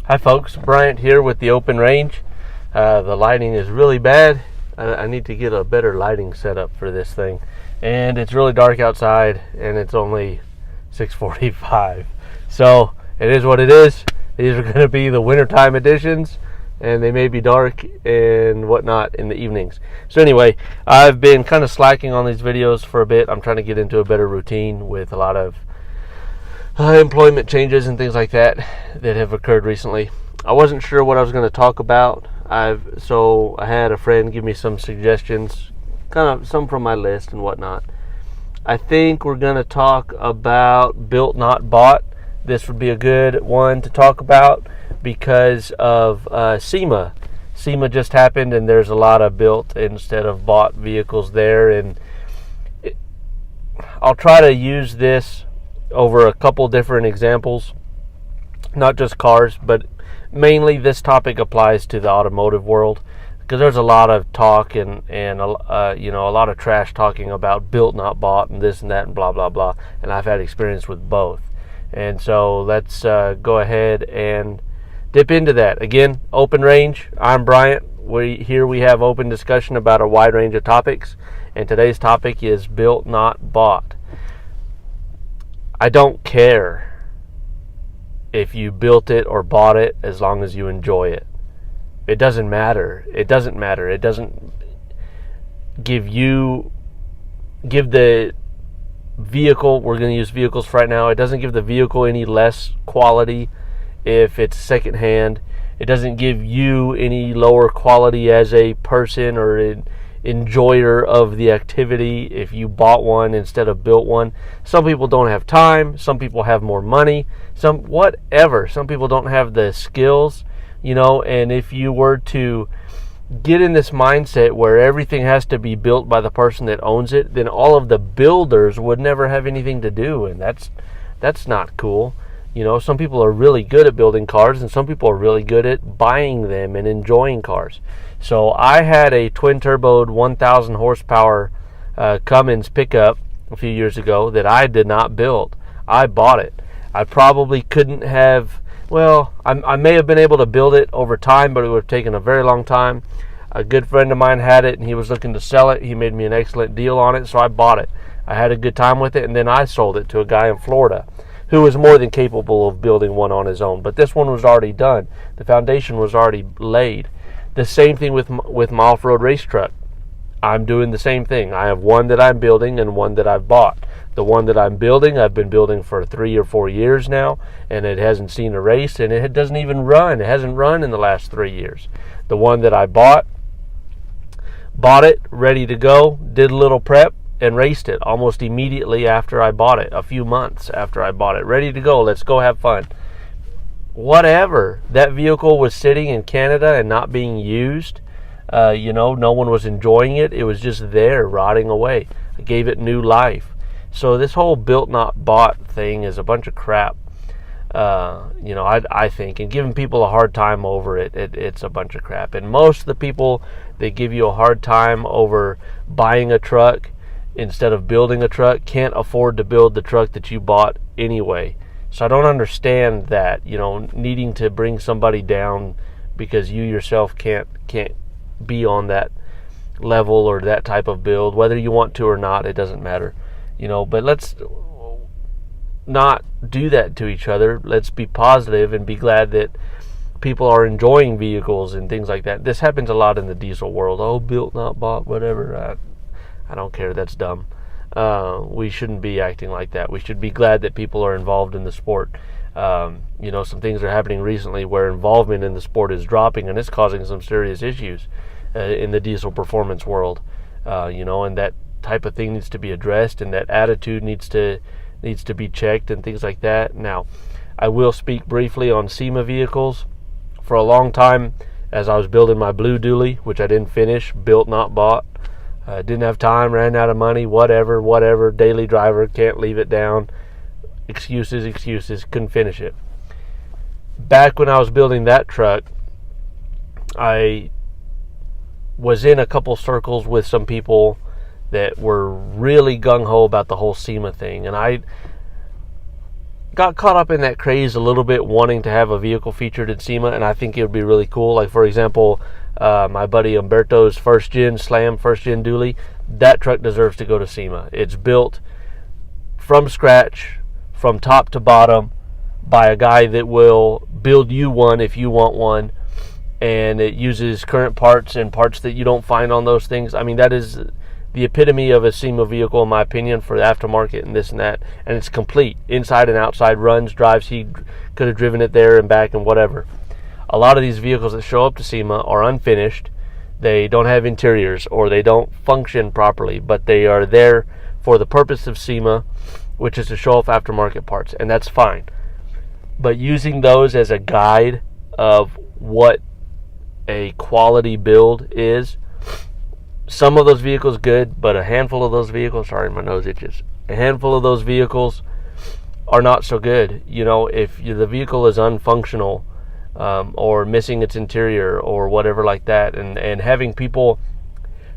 Hi folks, Bryant here with the open range. The lighting is really bad. I need to get a better lighting setup for this thing. And it's really dark outside and it's only 6:45. So it is what it is. These are going to be the wintertime editions and they may be dark and whatnot in the evenings. So anyway, I've been kind of slacking on these videos for a bit. I'm trying to get into a better routine with a lot of employment changes and things like that have occurred recently. I wasn't sure what I was going to talk about. So I had a friend give me some suggestions, kind of some from my list and whatnot. I think we're going to talk about built not bought. This would be a good one to talk about because of SEMA. SEMA just happened and there's a lot of built instead of bought vehicles there, and I'll try to use this over a couple different examples, not just cars, but mainly this topic applies to the automotive world because there's a lot of talk and a lot of trash talking about built not bought and this and that and blah blah blah, and I've had experience with both. And so let's go ahead and dip into that. Again, open range. I'm Bryant. We have open discussion about a wide range of topics, and today's topic is built not bought. I don't care if you built it or bought it as long as you enjoy it. It doesn't matter. It doesn't matter. It doesn't give the vehicle, we're going to use vehicles for right now, it doesn't give the vehicle any less quality if it's secondhand. It doesn't give you any lower quality as a person or an enjoyer of the activity if you bought one instead of built one. Some people don't have time, some people have more money, some people don't have the skills, and if you were to get in this mindset where everything has to be built by the person that owns it, then all of the builders would never have anything to do, and that's not cool. Some people are really good at building cars and some people are really good at buying them and enjoying cars. So I had a twin-turboed 1,000 horsepower Cummins pickup a few years ago that I did not build. I bought it. I probably couldn't have, I may have been able to build it over time, but it would have taken a very long time. A good friend of mine had it and he was looking to sell it. He made me an excellent deal on it, so I bought it. I had a good time with it, and then I sold it to a guy in Florida who was more than capable of building one on his own. But this one was already done. The foundation was already laid. The same thing with my off-road race truck. I'm doing the same thing. I have one that I'm building and one that I've bought. The one that I'm building, I've been building for 3 or 4 years now, and it hasn't seen a race, and it doesn't even run. It hasn't run in the last 3 years. The one that I bought it, ready to go, did a little prep, and raced it almost immediately after I bought it, a few months after I bought it. Ready to go, let's go have fun. Whatever. That vehicle was sitting in Canada and not being used. No one was enjoying it. It was just there, rotting away. I gave it new life. So this whole built not bought thing is a bunch of crap. I think, and giving people a hard time over it's a bunch of crap. And most of the people that give you a hard time over buying a truck instead of building a truck can't afford to build the truck that you bought anyway. So I don't understand that, needing to bring somebody down because you yourself can't be on that level or that type of build. Whether you want to or not, it doesn't matter. But let's not do that to each other. Let's be positive and be glad that people are enjoying vehicles and things like that. This happens a lot in the diesel world. Oh, built not bought, whatever. I don't care. That's dumb. We shouldn't be acting like that. We should be glad that people are involved in the sport. Some things are happening recently where involvement in the sport is dropping, and it's causing some serious issues in the diesel performance world. And that type of thing needs to be addressed, and that attitude needs to be checked and things like that. Now, I will speak briefly on SEMA vehicles. For a long time, as I was building my blue dually, which I didn't finish, built not bought. Didn't have time, ran out of money, whatever, daily driver, can't leave it down. Excuses, couldn't finish it. Back when I was building that truck, I was in a couple circles with some people that were really gung-ho about the whole SEMA thing, and got caught up in that craze a little bit, wanting to have a vehicle featured in SEMA, and I think it would be really cool. Like, for example, my buddy Umberto's first gen dually, that truck deserves to go to SEMA. It's built from scratch, from top to bottom, by a guy that will build you one if you want one, and it uses current parts and parts that you don't find on those things. I mean, that is the epitome of a SEMA vehicle, in my opinion, for the aftermarket and this and that. And it's complete, inside and outside, runs, drives. He could have driven it there and back and whatever. A lot of these vehicles that show up to SEMA are unfinished. They don't have interiors, or they don't function properly, but they are there for the purpose of SEMA, which is to show off aftermarket parts, and that's fine. But using those as a guide of what a quality build is, some of those vehicles good, but a handful of those vehicles, sorry, my nose itches, a handful of those vehicles are not so good. You know, if the vehicle is unfunctional, or missing its interior or whatever like that, and having people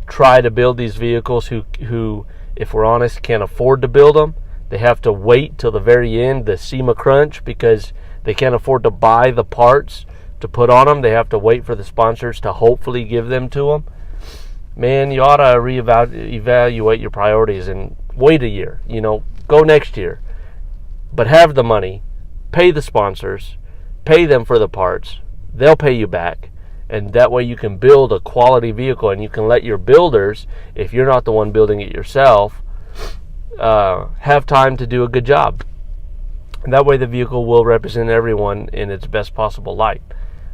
try to build these vehicles who, if we're honest, can't afford to build them. They have to wait till the very end, the SEMA crunch, because they can't afford to buy the parts to put on them. They have to wait for the sponsors to hopefully give them to them. Man, you ought to evaluate your priorities and wait a year. You know, go next year. But have the money, pay the sponsors, pay them for the parts. They'll pay you back. And that way you can build a quality vehicle, and you can let your builders, if you're not the one building it yourself, have time to do a good job. And that way the vehicle will represent everyone in its best possible light.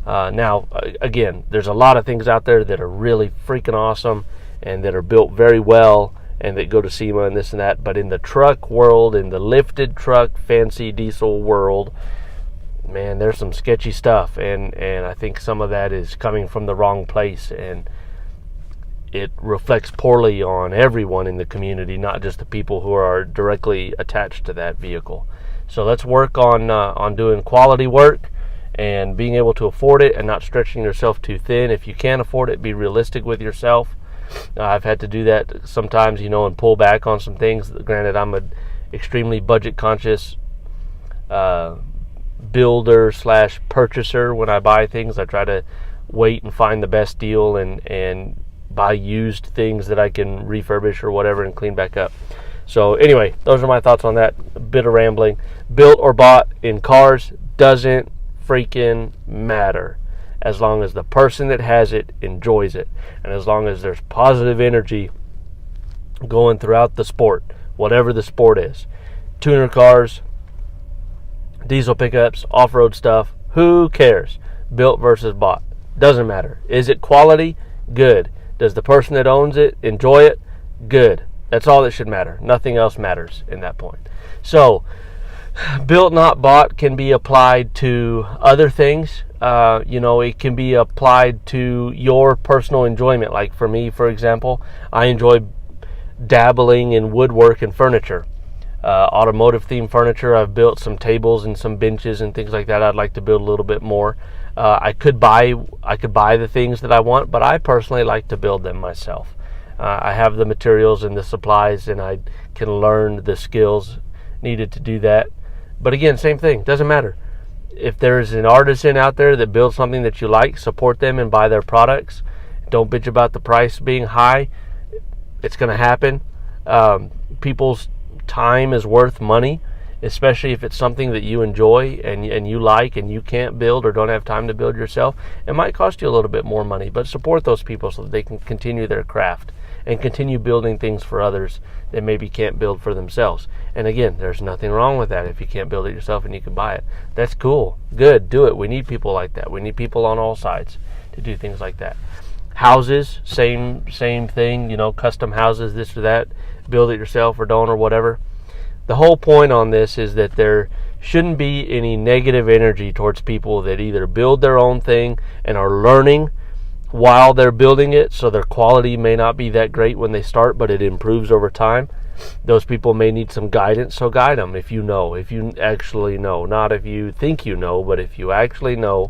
Now, again, there's a lot of things out there that are really freaking awesome and that are built very well and that go to SEMA and this and that. But in the truck world, in the lifted truck, fancy diesel world, man, there's some sketchy stuff. And I think some of that is coming from the wrong place, and it reflects poorly on everyone in the community, not just the people who are directly attached to that vehicle. So let's work on doing quality work and being able to afford it and not stretching yourself too thin. If you can't afford it, be realistic with yourself. I've had to do that sometimes, you know, and pull back on some things. Granted, I'm an extremely budget conscious builder / purchaser. When I buy things, I try to wait and find the best deal and buy used things that I can refurbish or whatever and clean back up. So anyway, those are my thoughts on that. A bit of rambling. Built or bought in cars doesn't freaking matter, as long as the person that has it enjoys it, and as long as there's positive energy going throughout the sport, whatever the sport is. Tuner cars, diesel pickups, off-road stuff, who cares? Built versus bought, doesn't matter. Is it quality? Good. Does the person that owns it enjoy it? Good. That's all that should matter. Nothing else matters in that point. So, built not bought can be applied to other things. You know, it can be applied to your personal enjoyment. Like for me, for example, I enjoy dabbling in woodwork and furniture. Automotive themed furniture. I've built some tables and some benches and things like that. I'd like to build a little bit more. I could buy the things that I want, but I personally like to build them myself. I have the materials and the supplies, and I can learn the skills needed to do that. But again, same thing, doesn't matter. If there's an artisan out there that builds something that you like, support them and buy their products. Don't bitch about the price being high. It's going to happen. People's time is worth money, especially if it's something that you enjoy and you like and you can't build or don't have time to build yourself. It might cost you a little bit more money, but support those people so that they can continue their craft and continue building things for others that maybe can't build for themselves. And again, there's nothing wrong with that. If you can't build it yourself and you can buy it, that's cool. Good, do it. We need people like that. We need people on all sides to do things like that. Houses, same thing, you know, custom houses, this or that. Build it yourself or don't or whatever. The whole point on this is that there shouldn't be any negative energy towards people that either build their own thing and are learning while they're building it, so their quality may not be that great when they start, but it improves over time. Those people may need some guidance, so guide them if you actually know. Not if you think you know, but if you actually know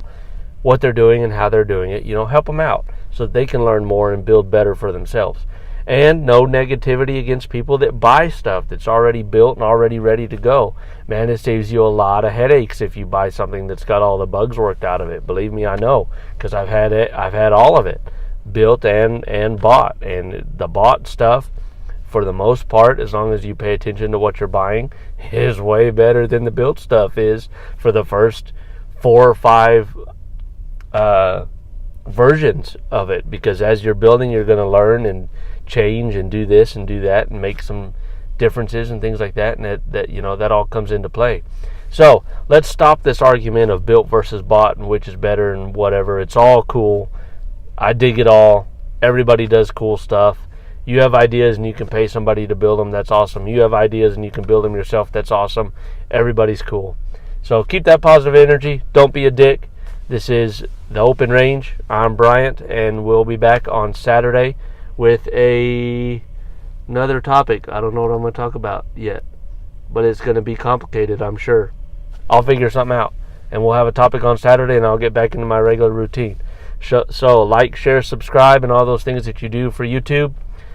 what they're doing and how they're doing it, you know, help them out so that they can learn more and build better for themselves. And no negativity against people that buy stuff that's already built and already ready to go. Man, it saves you a lot of headaches if you buy something that's got all the bugs worked out of it. Believe me, I know, because I've had all of it built and bought. And the bought stuff, for the most part, as long as you pay attention to what you're buying, is way better than the built stuff is for the first 4 or 5 versions of it. Because as you're building, you're going to learn and change and do this and do that and make some differences and things like that, and that all comes into play. So let's stop this argument of built versus bought and which is better and whatever. It's all cool. I dig it all. Everybody does cool stuff. You have ideas and you can pay somebody to build them. That's awesome. You have ideas and you can build them yourself. That's awesome. Everybody's cool. So keep that positive energy. Don't be a dick. This is The Open Range. I'm Bryant, and we'll be back on Saturday with another topic. I don't know what I'm going to talk about yet, but it's going to be complicated, I'm sure. I'll figure something out, and we'll have a topic on Saturday, and I'll get back into my regular routine. So like, share, subscribe, and all those things that you do for YouTube.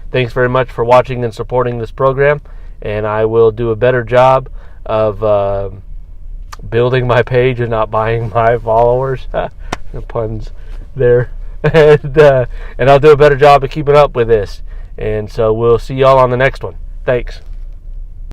Thanks very much for watching and supporting this program, and I will do a better job of building my page and not buying my followers. The puns there. And I'll do a better job of keeping up with this. And so we'll see y'all on the next one. Thanks.